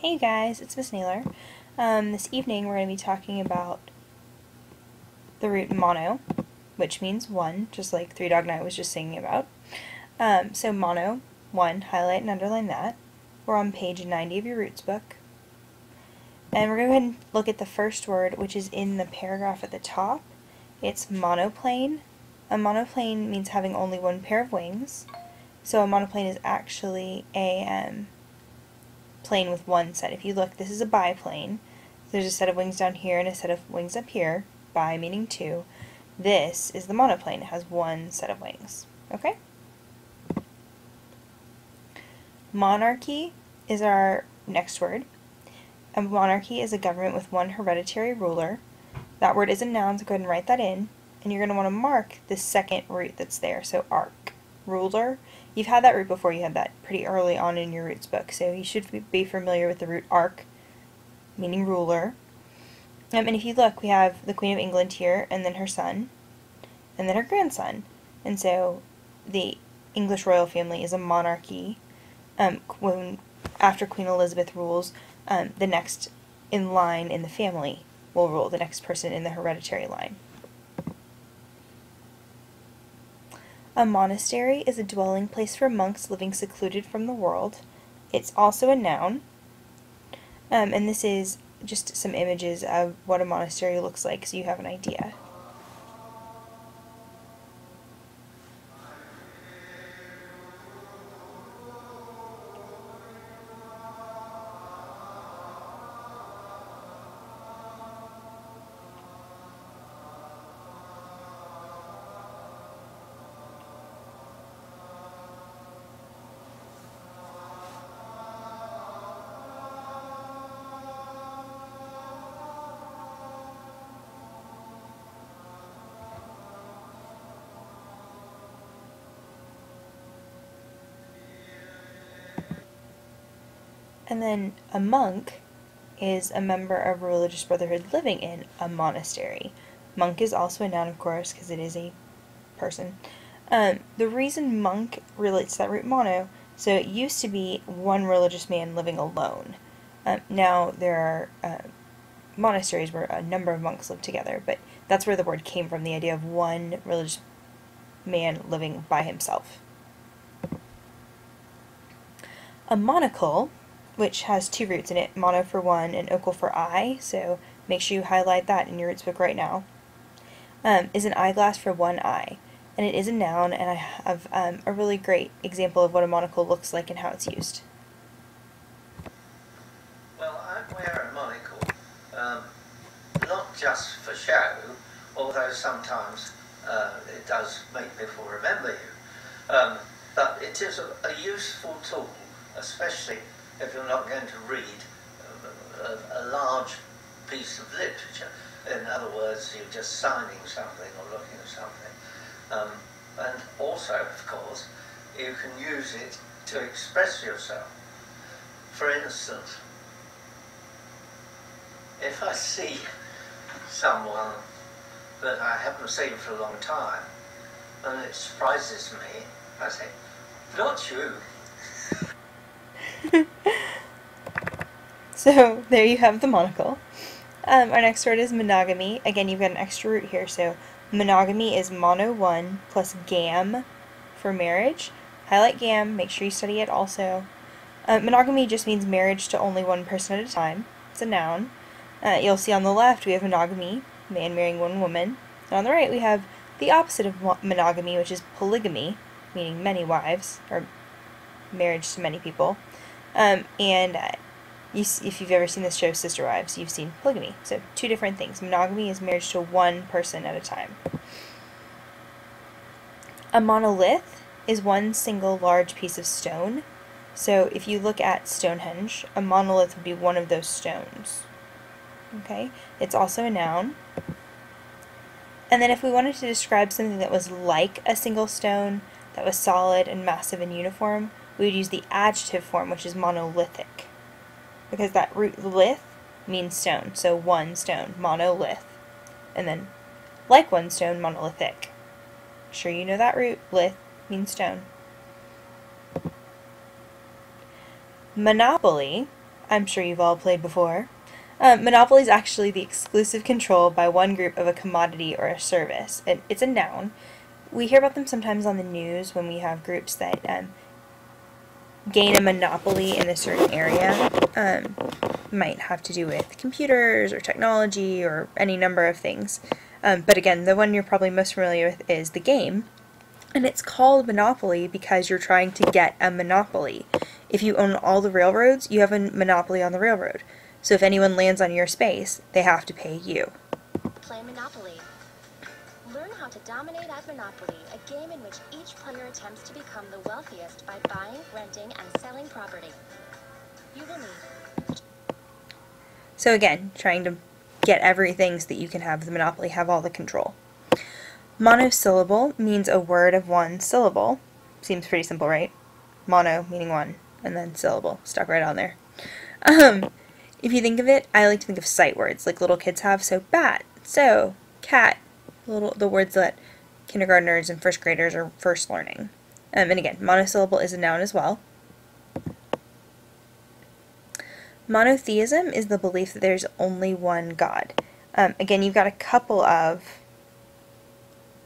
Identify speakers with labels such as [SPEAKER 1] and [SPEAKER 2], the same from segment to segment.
[SPEAKER 1] Hey you guys, it's Miss Naylor. This evening we're going to be talking about the root mono, which means one, just like Three Dog Night was just singing about. So mono, one, highlight and underline that. We're on page 90 of your roots book. And we're going to go ahead and look at the first word, which is in the paragraph at the top. It's monoplane. A monoplane means having only one pair of wings. So a monoplane is actually a plane with one set. If you look, this is a biplane. There's a set of wings down here and a set of wings up here. Bi meaning two. This is the monoplane. It has one set of wings. Okay? Monarchy is our next word. A monarchy is a government with one hereditary ruler. That word is a noun, so go ahead and write that in. And you're going to want to mark the second root that's there, so arc. Ruler. You've had that root before, you had that pretty early on in your roots book, so you should be familiar with the root arc, meaning ruler. And if you look, we have the Queen of England here, and then her son, and then her grandson. And so the English royal family is a monarchy. After Queen Elizabeth rules, the next in line in the family will rule, the next person in the hereditary line. A monastery is a dwelling place for monks living secluded from the world. It's also a noun. And this is just some images of what a monastery looks like so you have an idea. And then a monk is a member of a religious brotherhood living in a monastery. Monk is also a noun, of course, because it is a person. The reason monk relates to that root mono, so it used to be one religious man living alone. Now there are monasteries where a number of monks live together, but that's where the word came from, the idea of one religious man living by himself. A monocle, which has two roots in it, mono for one and ocle for eye, so make sure you highlight that in your roots book right now, is an eyeglass for one eye. And it is a noun, and I have a really great example of what a monocle looks like and how it's used.
[SPEAKER 2] Well, I wear a monocle, not just for show, although sometimes it does make people remember you, but it is a useful tool, especially if you're not going to read a large piece of literature. In other words, you're just signing something or looking at something. And also, of course, you can use it to express yourself. For instance, if I see someone that I haven't seen for a long time, and it surprises me, I say, "Not you."
[SPEAKER 1] So there you have the monocle. Our next word is monogamy. Again, you've got an extra root here, so monogamy is mono one plus gam for marriage. Highlight gam, make sure you study it also. Monogamy just means marriage to only one person at a time. It's a noun. You'll see on the left we have monogamy, man marrying one woman. And on the right we have the opposite of monogamy, which is polygamy, meaning many wives, or marriage to many people. If you've ever seen this show, Sister Wives, you've seen polygamy. So two different things. Monogamy is marriage to one person at a time. A monolith is one single large piece of stone. So if you look at Stonehenge, a monolith would be one of those stones. Okay? It's also a noun. And then if we wanted to describe something that was like a single stone, that was solid and massive and uniform, we would use the adjective form, which is monolithic. Because that root lith means stone, so one stone, monolith. And then, like one stone, monolithic. Sure you know that root, lith means stone. Monopoly I'm sure you've all played before. Monopoly is actually the exclusive control by one group of a commodity or a service. It's a noun. We hear about them sometimes on the news when we have groups that gain a monopoly in a certain area. Might have to do with computers or technology or any number of things. But again, the one you're probably most familiar with is the game. And it's called Monopoly because you're trying to get a monopoly. If you own all the railroads, you have a monopoly on the railroad. So if anyone lands on your space, they have to pay you.
[SPEAKER 3] Play Monopoly. Learn how to dominate at Monopoly, a game in which each player attempts to become the wealthiest by buying, renting, and selling property. You will need.
[SPEAKER 1] So again, trying to get everything so that you can have the monopoly, have all the control. Monosyllable means a word of one syllable. Seems pretty simple, right? Mono meaning one, and then syllable, stuck right on there. If you think of it, I like to think of sight words, like little kids have. So bat, so, cat, the words that kindergartners and first graders are first learning. And again, monosyllable is a noun as well. Monotheism is the belief that there's only one God. Again, you've got a couple of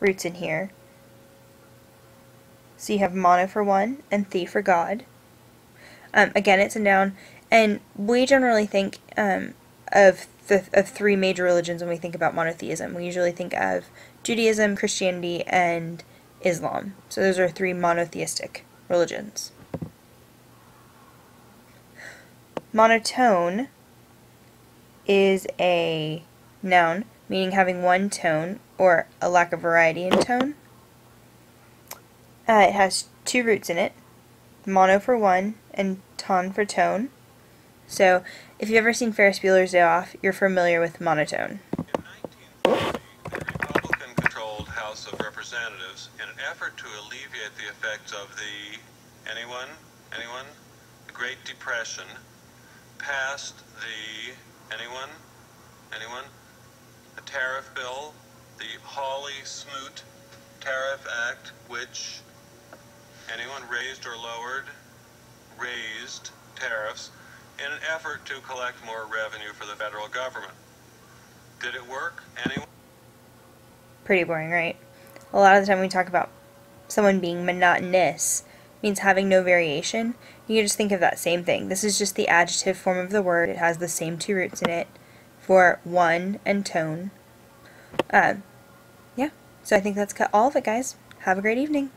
[SPEAKER 1] roots in here. So you have mono for one and the for God. Again, it's a noun, and we generally think of three major religions when we think about monotheism. We usually think of Judaism, Christianity, and Islam. So those are three monotheistic religions. Monotone is a noun, meaning having one tone or a lack of variety in tone. It has two roots in it, mono for one and ton for tone. So if you've ever seen Ferris Bueller's Day Off, you're familiar with monotone.
[SPEAKER 4] In 1930, the Republican-controlled House of Representatives, in an effort to alleviate the effects of the Great Depression, passed the the tariff bill, the Hawley-Smoot Tariff Act, which raised or lowered tariffs in an effort to collect more revenue for the federal government. Did it work? Anyone?
[SPEAKER 1] Pretty boring, right? A lot of the time we talk about someone being monotonous, means having no variation. You can just think of that same thing. This is just the adjective form of the word. It has the same two roots in it for one and tone. Yeah, so I think that's all of it, guys. Have a great evening.